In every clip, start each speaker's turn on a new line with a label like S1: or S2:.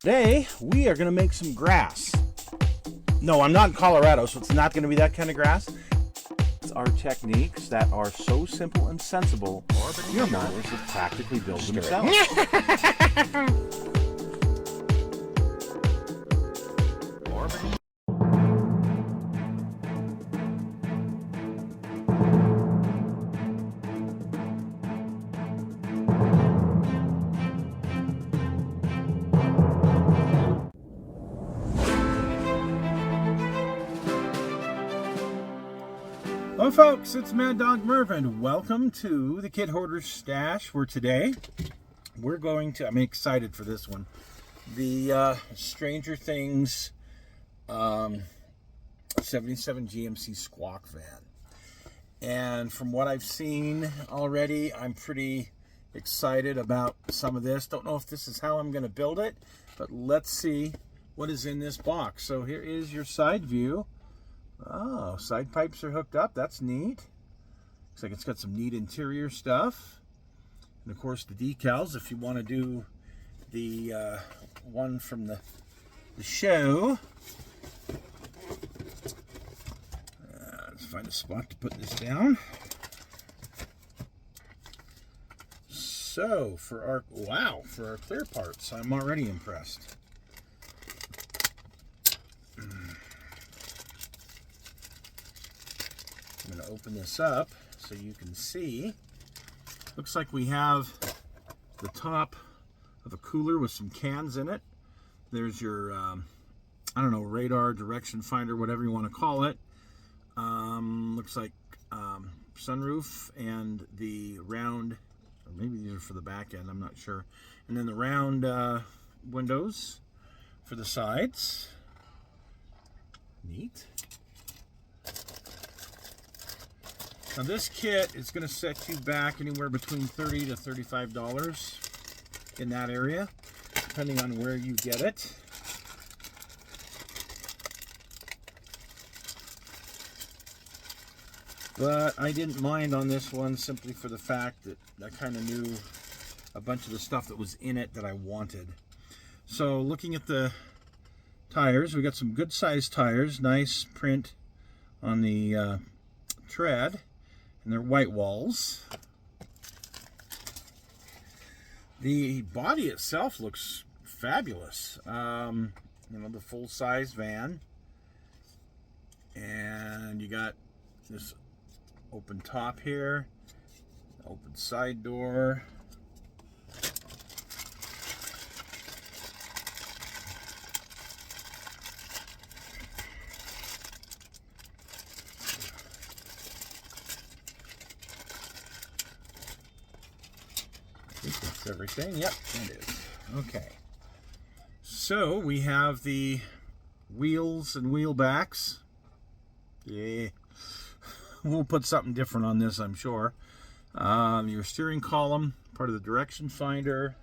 S1: Today, we are going to make some grass. No, I'm not in Colorado, so it's not going to be that kind of grass. It's our techniques that are so simple and sensible, your mowers will practically build themselves. Hello folks, it's Mad Dog Mervyn. Welcome to the Kid Hoarder's Stash, where today I'm excited for this one, the Stranger Things 77 GMC Squawk van. And from what I've seen already, I'm pretty excited about some of this. Don't know if this is how I'm going to build it, but let's see what is in this box. So here is your side view. Oh, side pipes are hooked up. That's neat. Looks like it's got some neat interior stuff. And of course the decals, if you want to do the one from the show. Let's find a spot to put this down. So for our clear parts, I'm already impressed. I'm going to open this up so you can see. Looks like we have the top of a cooler with some cans in it. There's your, I don't know, radar, direction finder, whatever you want to call it. Looks like sunroof and the round, or maybe these are for the back end, I'm not sure. And then the round windows for the sides. Neat. Now this kit is going to set you back anywhere between $30 to $35 in that area, depending on where you get it. But I didn't mind on this one simply for the fact that I kind of knew a bunch of the stuff that was in it that I wanted. So looking at the tires, we got some good sized tires, nice print on the tread. And they're white walls. The body itself looks fabulous. You know, the full-size van. And you got this open top here, open side door. I think that's everything. Yep, it is. Okay. So we have the wheels and wheel backs. Yeah. We'll put something different on this, I'm sure. Your steering column, part of the direction finder.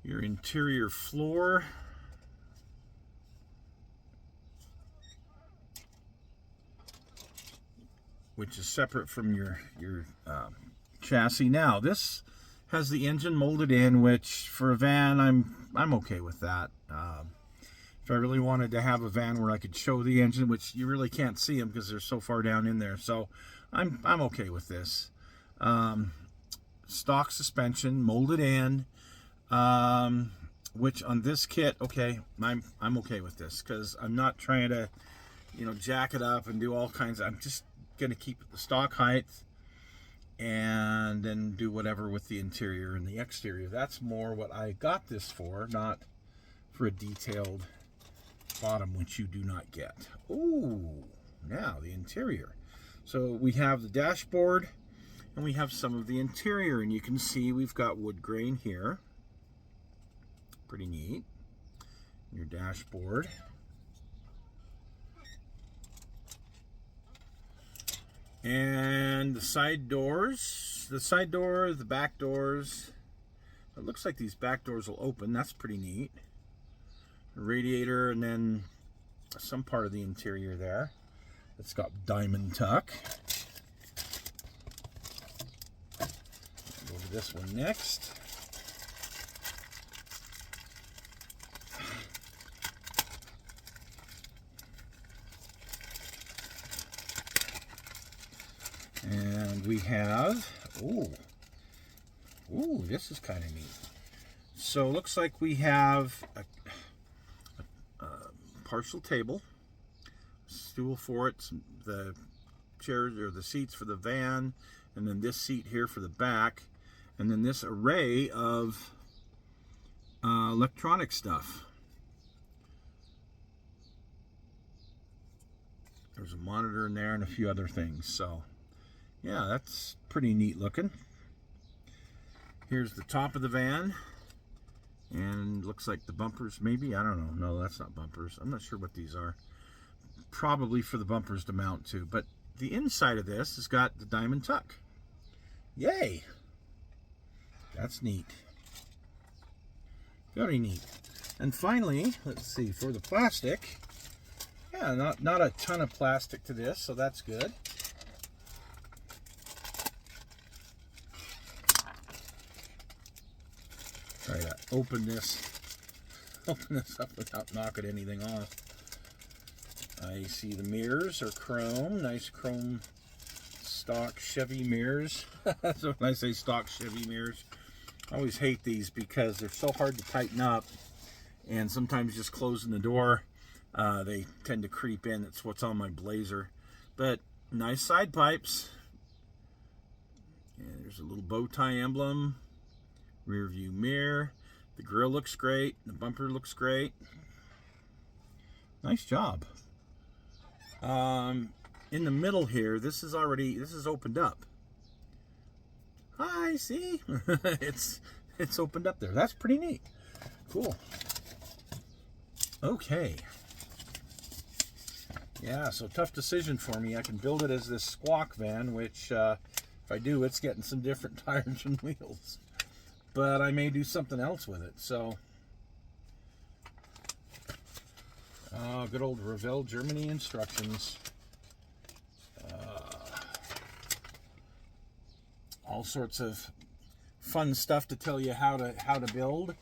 S1: Your interior floor. Which is separate from your chassis. Now this has the engine molded in, which for a van I'm okay with that. If I really wanted to have a van where I could show the engine, which you really can't see them because they're so far down in there, so I'm okay with this. Stock suspension molded in, which on this kit, okay, I'm okay with this because I'm not trying to, you know, jack it up and do all kinds of. I'm just going to keep the stock height and then do whatever with the interior and the exterior. That's more what I got this for, not for a detailed bottom, which you do not get. Ooh, now the interior. So we have the dashboard and we have some of the interior, and you can see we've got wood grain here. Pretty neat. Your dashboard. And the side doors, the back doors. It looks like these back doors will open. That's pretty neat. The radiator, and then some part of the interior there. It's got diamond tuck. Go to this one next. we have, ooh, this is kind of neat. So it looks like we have a partial table, stool for it, the chairs or the seats for the van, and then this seat here for the back, and then this array of electronic stuff. There's a monitor in there and a few other things. So yeah, that's pretty neat looking. Here's the top of the van, and looks like the bumpers maybe, I don't know. No, that's not bumpers. I'm not sure what these are. Probably for the bumpers to mount to. But the inside of this has got the diamond tuck. Yay! That's neat. Very neat. And finally, let's see, for the plastic, yeah, not a ton of plastic to this, so that's good. Try to open this up without knocking anything off. I see the mirrors are chrome, nice chrome stock Chevy mirrors. So when I say stock Chevy mirrors, I always hate these because they're so hard to tighten up, and sometimes just closing the door, they tend to creep in. That's what's on my Blazer. But nice side pipes. And there's a little bow tie emblem. Rear view mirror. The grille looks great. The bumper looks great. Nice job. In the middle here, this is opened up. Hi, see? it's opened up there. That's pretty neat. Cool. Okay. Yeah, so tough decision for me. I can build it as this Squawk van, which if I do, it's getting some different tires and wheels. But I may do something else with it. So, good old Revell Germany instructions. All sorts of fun stuff to tell you how to build.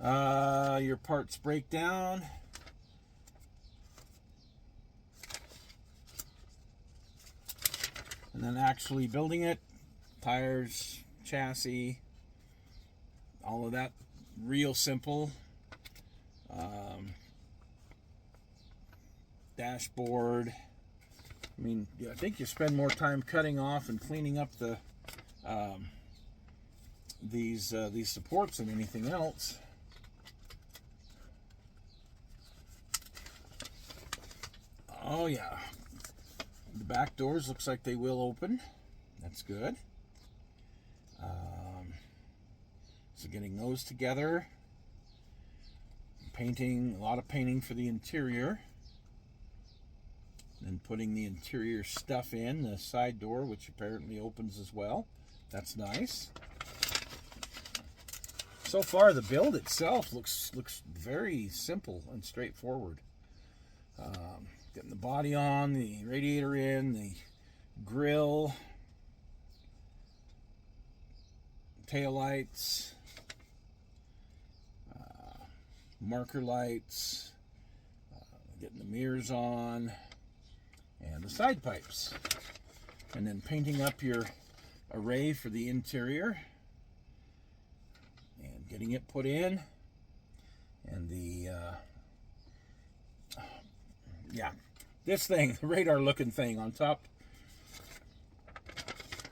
S1: Your parts breakdown. And then actually building it. Tires, chassis, all of that real simple. Dashboard. I mean, I think you spend more time cutting off and cleaning up the these supports than anything else. Oh yeah, the back doors looks like they will open. That's good. So getting those together, painting, a lot of painting for the interior, and putting the interior stuff in the side door, which apparently opens as well. That's nice. So far, the build itself looks very simple and straightforward. Getting the body on, the radiator in, the grill, taillights, marker lights, getting the mirrors on, and the side pipes. And then painting up your array for the interior and getting it put in. And the this thing, the radar looking thing on top,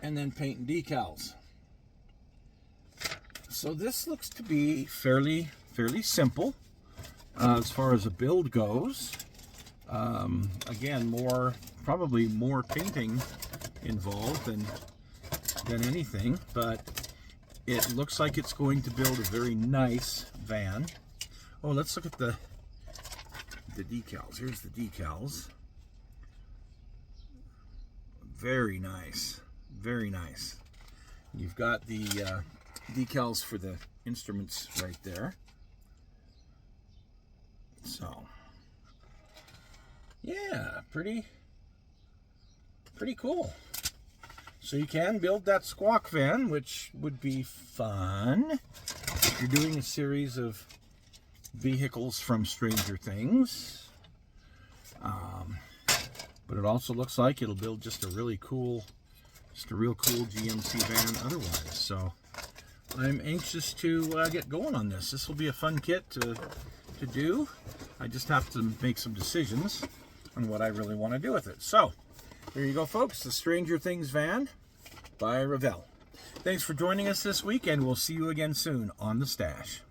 S1: and then painting decals. So this looks to be fairly simple as far as a build goes. Again, probably more painting involved than anything, but it looks like it's going to build a very nice van. Oh, let's look at the decals. Here's the decals. Very nice, very nice. You've got the decals for the instruments right there. So yeah, pretty cool. So you can build that Squawk van, which would be fun if you're doing a series of vehicles from Stranger Things. But it also looks like it'll build just a really cool Just a real cool GMC van otherwise. So I'm anxious to get going on this. This will be a fun kit to do. I just have to make some decisions on what I really want to do with it. So there you go, folks. The Stranger Things van by Revell. Thanks for joining us this week, and we'll see you again soon on The Stash.